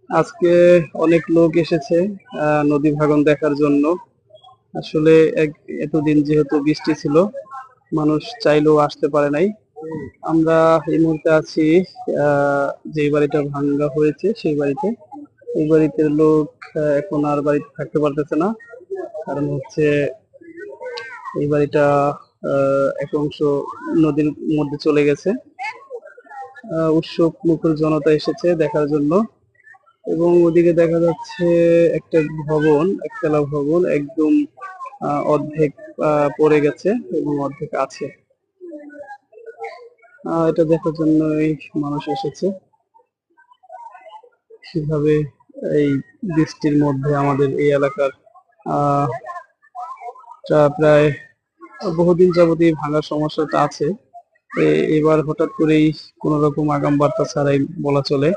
আজকে অনেক লোক এসেছে নদী ভাঙন দেখার জন্য। আসলে এতদিন যেহেতু বৃষ্টি ছিল, মানুষ চাইলেও আসতে পারে নাই। আমরা এই মুহূর্তে আছি যে বাড়িটা ভাঙ্গা হয়েছে সেই বাড়িতে। এই বাড়িতে লোক এখন আর বাড়িতে থাকতে পারতেছে না। কারণ হচ্ছে এই বাড়িটা এক অংশ নদীর মধ্যে চলে গেছে। উৎসব মুখর জনতা এসেছে দেখার জন্য। এবং ওদিকে দেখা যাচ্ছে একটা ভবন, একতলা ভবন একদম অর্ধেক পড়ে গেছে এবং অর্ধেক আছে। এটা দেখার জন্যই মানুষ এসেছে কিভাবে এই বৃষ্টির মধ্যে আমাদের এই এলাকার আহ প্রায় বহুদিন যাবতই ভাঙার সমস্যাটা আছে। এবার হঠাৎ করেই কোন রকম আগাম বার্তা ছাড়াই বলা চলে